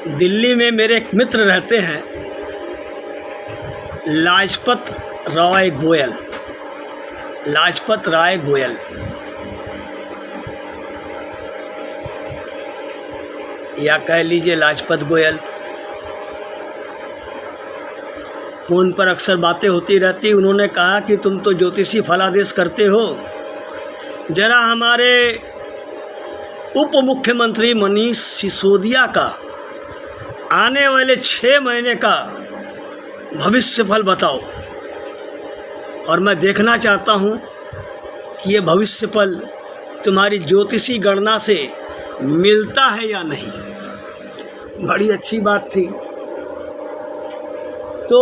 दिल्ली में मेरे एक मित्र रहते हैं, लाजपत राय गोयल। लाजपत राय गोयल या कह लीजिए लाजपत गोयल। फ़ोन पर अक्सर बातें होती रहती। उन्होंने कहा कि तुम तो ज्योतिषी फलादेश करते हो, ज़रा हमारे उप मुख्यमंत्री मनीष सिसोदिया का आने वाले 6 महीने का भविष्यफल बताओ। और मैं देखना चाहता हूँ कि ये भविष्यफल तुम्हारी ज्योतिषी गणना से मिलता है या नहीं। बड़ी अच्छी बात थी। तो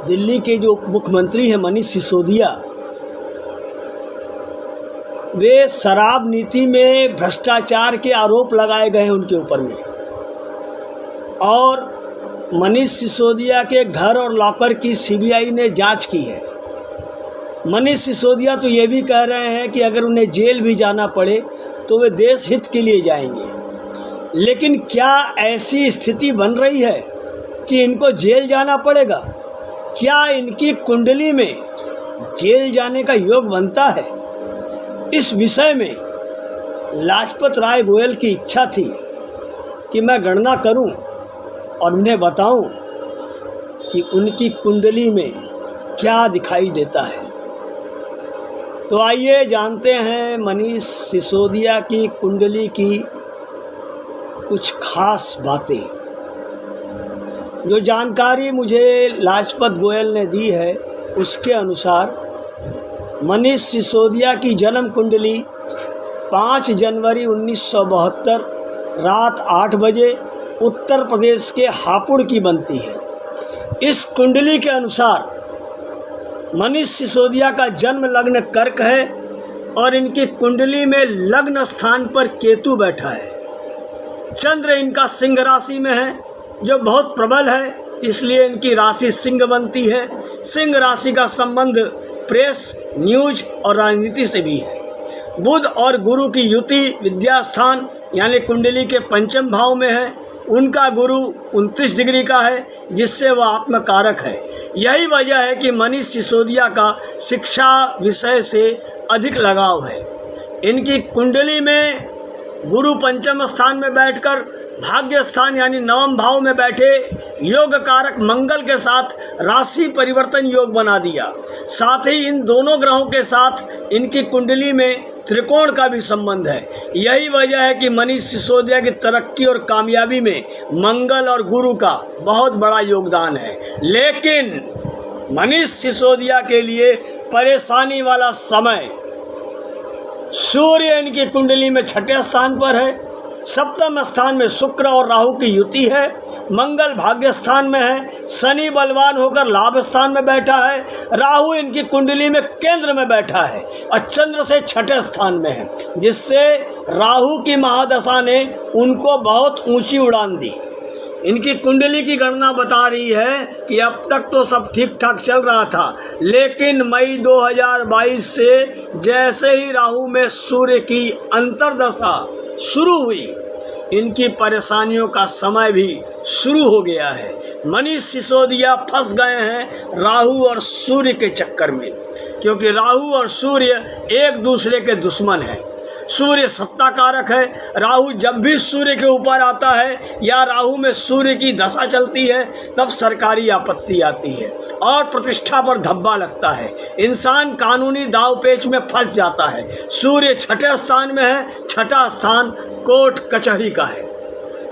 दिल्ली के जो मुख्यमंत्री हैं मनीष सिसोदिया, वे शराब नीति में भ्रष्टाचार के आरोप लगाए गए हैं उनके ऊपर में। और मनीष सिसोदिया के घर और लॉकर की सीबीआई ने जांच की है। मनीष सिसोदिया तो ये भी कह रहे हैं कि अगर उन्हें जेल भी जाना पड़े तो वे देश हित के लिए जाएंगे। लेकिन क्या ऐसी स्थिति बन रही है कि इनको जेल जाना पड़ेगा? क्या इनकी कुंडली में जेल जाने का योग बनता है? इस विषय में लाजपत राय गोयल की इच्छा थी कि मैं गणना करूं और उन्हें बताऊं कि उनकी कुंडली में क्या दिखाई देता है। तो आइए जानते हैं मनीष सिसोदिया की कुंडली की कुछ खास बातें। जो जानकारी मुझे लाजपत गोयल ने दी है उसके अनुसार मनीष सिसोदिया की जन्म कुंडली 5 जनवरी 1972 रात 8 बजे उत्तर प्रदेश के हापुड़ की बनती है। इस कुंडली के अनुसार मनीष सिसोदिया का जन्म लग्न कर्क है और इनकी कुंडली में लग्न स्थान पर केतु बैठा है। चंद्र इनका सिंह राशि में है जो बहुत प्रबल है, इसलिए इनकी राशि सिंह बनती है। सिंह राशि का संबंध प्रेस, न्यूज और राजनीति से भी है। बुध और गुरु की युति विद्या स्थान यानी कुंडली के 5वें भाव में है। उनका गुरु 29 डिग्री का है जिससे वह आत्मकारक है। यही वजह है कि मनीष सिसोदिया का शिक्षा विषय से अधिक लगाव है। इनकी कुंडली में गुरु 5वें स्थान में बैठकर भाग्य स्थान यानी 9वें भाव में बैठे योग कारक मंगल के साथ राशि परिवर्तन योग बना दिया। साथ ही इन दोनों ग्रहों के साथ इनकी कुंडली में त्रिकोण का भी संबंध है। यही वजह है कि मनीष सिसोदिया की तरक्की और कामयाबी में मंगल और गुरु का बहुत बड़ा योगदान है। लेकिन मनीष सिसोदिया के लिए परेशानी वाला समय, सूर्य इनकी कुंडली में 6ठे स्थान पर है। 7वें स्थान में शुक्र और राहु की युति है। मंगल भाग्य स्थान में है। शनि बलवान होकर लाभ स्थान में बैठा है। राहु इनकी कुंडली में केंद्र में बैठा है और चंद्र से 6ठे स्थान में है, जिससे राहु की महादशा ने उनको बहुत ऊंची उड़ान दी। इनकी कुंडली की गणना बता रही है कि अब तक तो सब ठीक ठाक चल रहा था, लेकिन मई 2022 से जैसे ही राहु में सूर्य की अंतर्दशा शुरू हुई, इनकी परेशानियों का समय भी शुरू हो गया है। मनीष सिसोदिया फंस गए हैं राहु और सूर्य के चक्कर में, क्योंकि राहु और सूर्य एक दूसरे के दुश्मन हैं। सूर्य सत्ता कारक है। राहु जब भी सूर्य के ऊपर आता है या राहु में सूर्य की दशा चलती है तब सरकारी आपत्ति आती है और प्रतिष्ठा पर धब्बा लगता है। इंसान कानूनी दावपेच में फंस जाता है। सूर्य 6ठे स्थान में है। 6ठा स्थान कोर्ट कचहरी का है।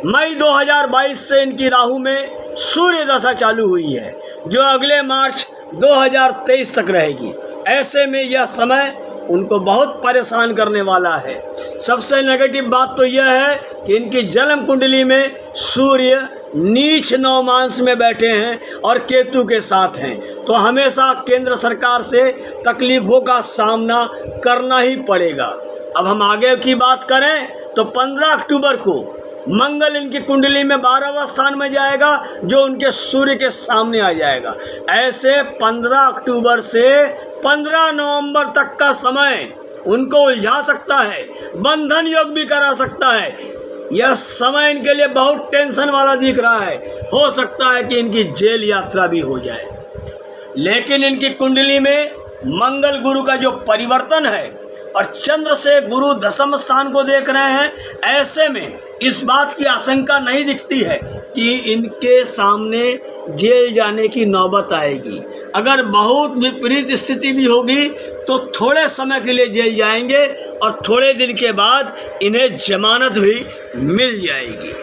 मई 2022 से इनकी राहु में सूर्य दशा चालू हुई है जो अगले मार्च 2023 तक रहेगी। ऐसे में यह समय उनको बहुत परेशान करने वाला है। सबसे नेगेटिव बात तो यह है कि इनकी जन्म कुंडली में सूर्य नीच नवमांश में बैठे हैं और केतु के साथ हैं, तो हमेशा केंद्र सरकार से तकलीफ़ों का सामना करना ही पड़ेगा। अब हम आगे की बात करें तो 15 अक्टूबर को मंगल इनकी कुंडली में 12वां स्थान में जाएगा जो उनके सूर्य के सामने आ जाएगा। ऐसे 15 अक्टूबर से 15 नवंबर तक का समय उनको उलझा सकता है, बंधन योग भी करा सकता है। यह समय इनके लिए बहुत टेंशन वाला दिख रहा है। हो सकता है कि इनकी जेल यात्रा भी हो जाए। लेकिन इनकी कुंडली में मंगल गुरु का जो परिवर्तन है और चंद्र से गुरु दशम स्थान को देख रहे हैं, ऐसे में इस बात की आशंका नहीं दिखती है कि इनके सामने जेल जाने की नौबत आएगी। अगर बहुत विपरीत स्थिति भी होगी तो थोड़े समय के लिए जेल जाएंगे और थोड़े दिन के बाद इन्हें जमानत भी मिल जाएगी।